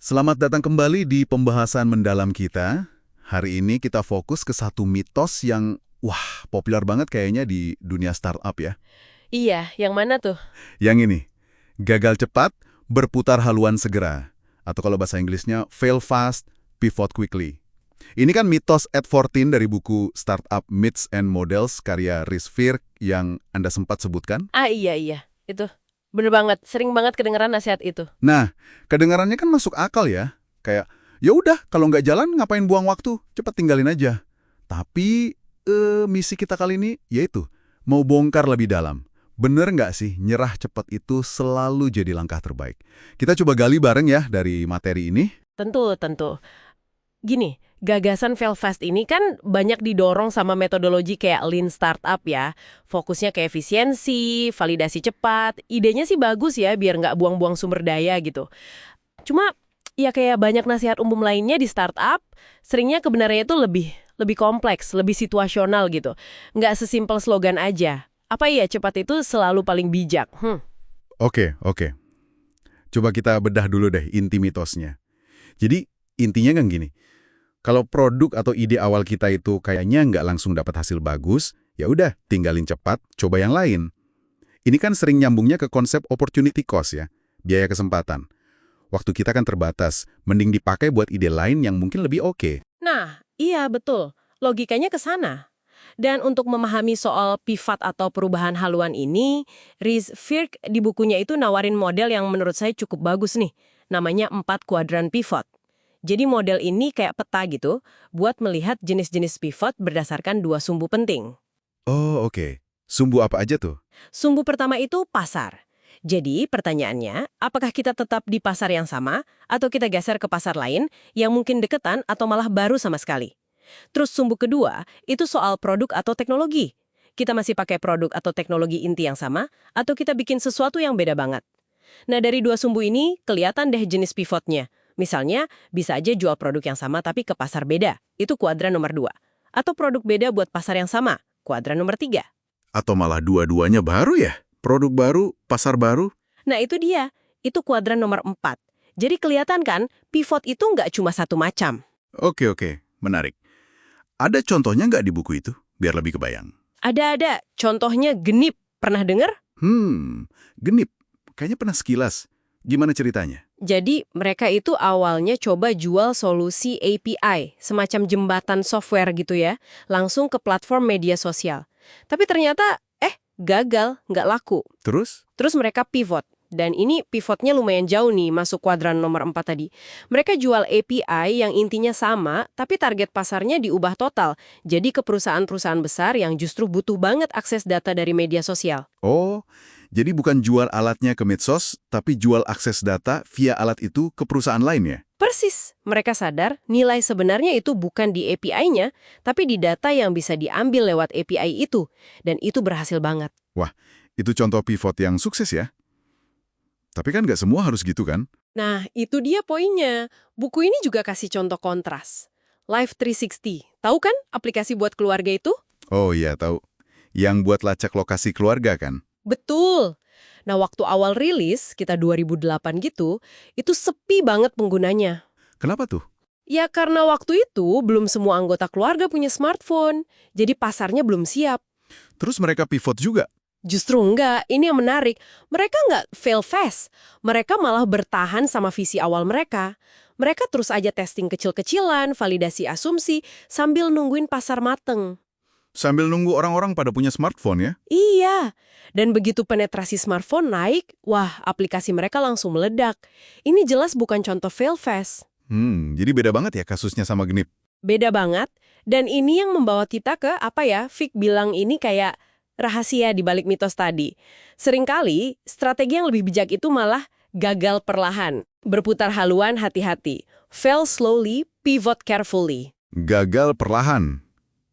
Selamat datang kembali di pembahasan mendalam kita. Hari ini kita fokus ke satu mitos yang, populer banget kayaknya di dunia startup ya. Iya, yang mana tuh? Yang ini, gagal cepat, berputar haluan segera. Atau kalau bahasa Inggrisnya, fail fast, pivot quickly. Ini kan mitos Ed 14 dari buku Startup Myths and Models karya Rhys Firk yang Anda sempat sebutkan. Iya. Itu. Bener banget, sering banget kedengeran nasihat itu. Nah, kedengarannya kan masuk akal ya. Kayak, ya udah kalau nggak jalan ngapain buang waktu, cepat tinggalin aja. Tapi, misi kita kali ini yaitu mau bongkar lebih dalam. Bener nggak sih nyerah cepat itu selalu jadi langkah terbaik? Kita coba gali bareng ya dari materi ini. Tentu. Gini, gagasan fail fast ini kan banyak didorong sama metodologi kayak Lean Startup ya. Fokusnya ke efisiensi, validasi cepat. Idenya sih bagus ya, biar nggak buang-buang sumber daya gitu. Cuma, ya kayak banyak nasihat umum lainnya di startup, seringnya kebenarannya itu lebih kompleks, lebih situasional gitu. Nggak sesimpel slogan aja. Apa iya cepat itu selalu paling bijak? Oke. Coba kita bedah dulu deh inti mitosnya. Jadi, intinya kan gini. Kalau produk atau ide awal kita itu kayaknya nggak langsung dapat hasil bagus, ya udah tinggalin cepat, coba yang lain. Ini kan sering nyambungnya ke konsep opportunity cost ya, biaya kesempatan. Waktu kita kan terbatas, mending dipakai buat ide lain yang mungkin lebih oke. Nah, iya betul. Logikanya ke sana. Dan untuk memahami soal pivot atau perubahan haluan ini, Rhys Firk di bukunya itu nawarin model yang menurut saya cukup bagus nih. Namanya 4 kuadran pivot. Jadi model ini kayak peta gitu, buat melihat jenis-jenis pivot berdasarkan 2 sumbu penting. Oh oke, sumbu apa aja tuh? Sumbu pertama itu pasar. Jadi pertanyaannya, apakah kita tetap di pasar yang sama, atau kita geser ke pasar lain yang mungkin deketan atau malah baru sama sekali? Terus sumbu kedua, itu soal produk atau teknologi. Kita masih pakai produk atau teknologi inti yang sama, atau kita bikin sesuatu yang beda banget? Nah, dari 2 sumbu ini, kelihatan deh jenis pivotnya. Misalnya, bisa aja jual produk yang sama tapi ke pasar beda. Itu kuadran nomor 2. Atau produk beda buat pasar yang sama. Kuadran nomor 3. Atau malah dua-duanya baru ya? Produk baru, pasar baru? Nah, itu dia. Itu kuadran nomor 4. Jadi kelihatan kan, pivot itu nggak cuma satu macam. Oke, menarik. Ada contohnya nggak di buku itu? Biar lebih kebayang. Ada. Contohnya genip. Pernah dengar? Genip. Kayaknya pernah sekilas. Gimana ceritanya? Jadi, mereka itu awalnya coba jual solusi API, semacam jembatan software gitu ya, langsung ke platform media sosial. Tapi ternyata, gagal, nggak laku. Terus? Terus mereka pivot. Dan ini pivotnya lumayan jauh nih, masuk kuadran nomor 4 tadi. Mereka jual API yang intinya sama, tapi target pasarnya diubah total. Jadi ke perusahaan-perusahaan besar yang justru butuh banget akses data dari media sosial. Oh, jadi bukan jual alatnya ke medsos, tapi jual akses data via alat itu ke perusahaan lain ya? Persis, mereka sadar nilai sebenarnya itu bukan di API-nya, tapi di data yang bisa diambil lewat API itu. Dan itu berhasil banget. Wah, itu contoh pivot yang sukses ya? Tapi kan nggak semua harus gitu kan? Nah, itu dia poinnya. Buku ini juga kasih contoh kontras. Life 360. Tahu kan aplikasi buat keluarga itu? Oh iya, tahu. Yang buat lacak lokasi keluarga kan? Betul. Nah, waktu awal rilis, kita 2008 gitu, itu sepi banget penggunanya. Kenapa tuh? Ya karena waktu itu belum semua anggota keluarga punya smartphone, jadi pasarnya belum siap. Terus mereka pivot juga? Justru enggak, ini yang menarik. Mereka enggak fail fast. Mereka malah bertahan sama visi awal mereka. Mereka terus aja testing kecil-kecilan, validasi asumsi, sambil nungguin pasar mateng. Sambil nunggu orang-orang pada punya smartphone ya? Iya, dan begitu penetrasi smartphone naik, wah aplikasi mereka langsung meledak. Ini jelas bukan contoh fail fast. Jadi beda banget ya kasusnya sama Genip. Beda banget, dan ini yang membawa kita ke Fik bilang ini kayak rahasia di balik mitos tadi. Seringkali, strategi yang lebih bijak itu malah gagal perlahan. Berputar haluan hati-hati. Fail slowly, pivot carefully. Gagal perlahan.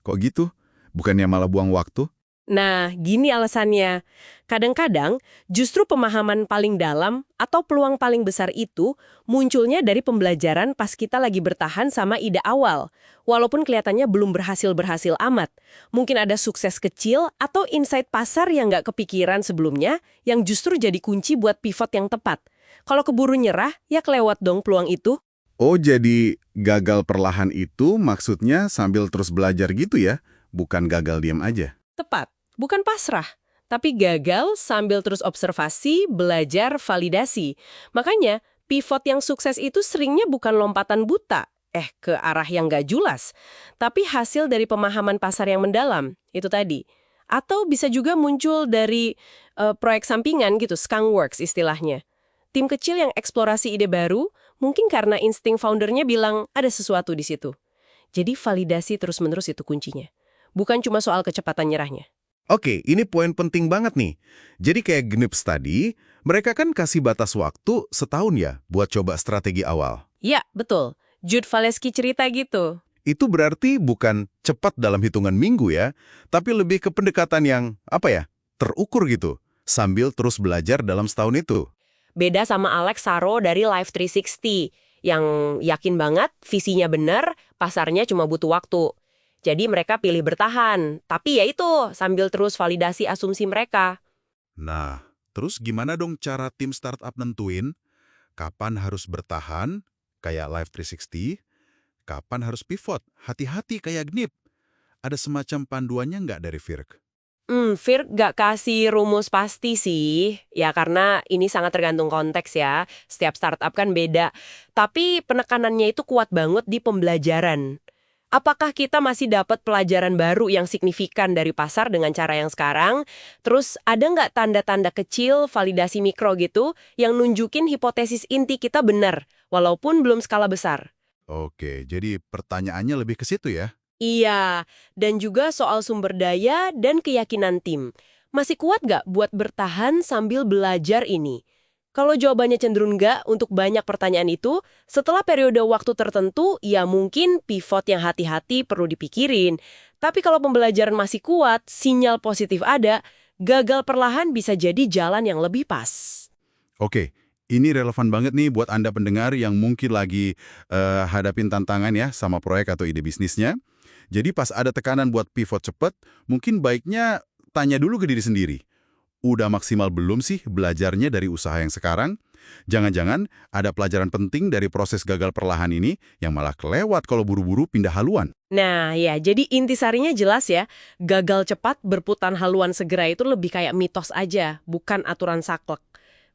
Kok gitu? Bukannya malah buang waktu? Nah, gini alasannya. Kadang-kadang, justru pemahaman paling dalam atau peluang paling besar itu munculnya dari pembelajaran pas kita lagi bertahan sama ide awal. Walaupun kelihatannya belum berhasil-berhasil amat. Mungkin ada sukses kecil atau insight pasar yang nggak kepikiran sebelumnya yang justru jadi kunci buat pivot yang tepat. Kalau keburu nyerah, ya kelewat dong peluang itu. Oh, jadi gagal perlahan itu maksudnya sambil terus belajar gitu ya? Bukan gagal diam aja. Tepat, bukan pasrah, tapi gagal sambil terus observasi, belajar, validasi. Makanya, pivot yang sukses itu seringnya bukan lompatan buta, ke arah yang nggak jelas, tapi hasil dari pemahaman pasar yang mendalam, itu tadi. Atau bisa juga muncul dari proyek sampingan gitu, skunk works istilahnya. Tim kecil yang eksplorasi ide baru, mungkin karena insting foundernya bilang ada sesuatu di situ. Jadi validasi terus-menerus itu kuncinya. Bukan cuma soal kecepatan nyerahnya. Oke, ini poin penting banget nih. Jadi kayak Gnips tadi, mereka kan kasih batas waktu setahun ya buat coba strategi awal. Ya, betul. Jude Valesky cerita gitu. Itu berarti bukan cepat dalam hitungan minggu ya, tapi lebih ke pendekatan yang, terukur gitu, sambil terus belajar dalam setahun itu. Beda sama Alex Saro dari Life 360, yang yakin banget visinya benar, pasarnya cuma butuh waktu. Jadi mereka pilih bertahan, tapi ya itu sambil terus validasi asumsi mereka. Nah, terus gimana dong cara tim startup nentuin kapan harus bertahan, kayak Life 360, kapan harus pivot, hati-hati kayak Gnip? Ada semacam panduannya nggak dari Virk? Fir gak kasih rumus pasti sih, ya karena ini sangat tergantung konteks ya, setiap startup kan beda. Tapi penekanannya itu kuat banget di pembelajaran. Apakah kita masih dapat pelajaran baru yang signifikan dari pasar dengan cara yang sekarang? Terus ada nggak tanda-tanda kecil, validasi mikro gitu, yang nunjukin hipotesis inti kita benar, walaupun belum skala besar? Oke, jadi pertanyaannya lebih ke situ ya? Iya, dan juga soal sumber daya dan keyakinan tim. Masih kuat nggak buat bertahan sambil belajar ini? Kalau jawabannya cenderung nggak untuk banyak pertanyaan itu, setelah periode waktu tertentu, ya mungkin pivot yang hati-hati perlu dipikirin. Tapi kalau pembelajaran masih kuat, sinyal positif ada, gagal perlahan bisa jadi jalan yang lebih pas. Oke, ini relevan banget nih buat Anda pendengar yang mungkin lagi hadapin tantangan ya sama proyek atau ide bisnisnya. Jadi pas ada tekanan buat pivot cepet, mungkin baiknya tanya dulu ke diri sendiri. Udah maksimal belum sih belajarnya dari usaha yang sekarang? Jangan-jangan ada pelajaran penting dari proses gagal perlahan ini yang malah kelewat kalau buru-buru pindah haluan. Nah ya, jadi intisarinya jelas ya, gagal cepat berputar haluan segera itu lebih kayak mitos aja, bukan aturan saklek.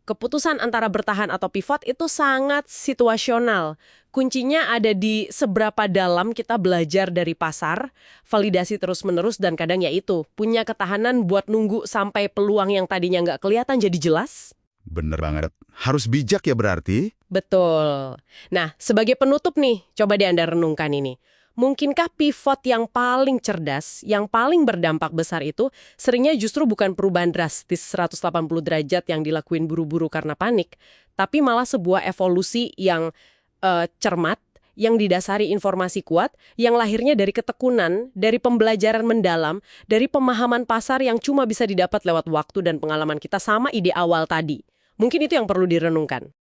Keputusan antara bertahan atau pivot itu sangat situasional. Kuncinya ada di seberapa dalam kita belajar dari pasar, validasi terus-menerus, dan kadang ya itu, punya ketahanan buat nunggu sampai peluang yang tadinya nggak kelihatan jadi jelas. Bener banget. Harus bijak ya berarti? Betul. Nah, sebagai penutup nih, coba deh Anda renungkan ini. Mungkinkah pivot yang paling cerdas, yang paling berdampak besar itu seringnya justru bukan perubahan drastis 180 derajat yang dilakuin buru-buru karena panik, tapi malah sebuah evolusi yang cermat, yang didasari informasi kuat, yang lahirnya dari ketekunan, dari pembelajaran mendalam, dari pemahaman pasar yang cuma bisa didapat lewat waktu dan pengalaman kita sama ide awal tadi. Mungkin itu yang perlu direnungkan.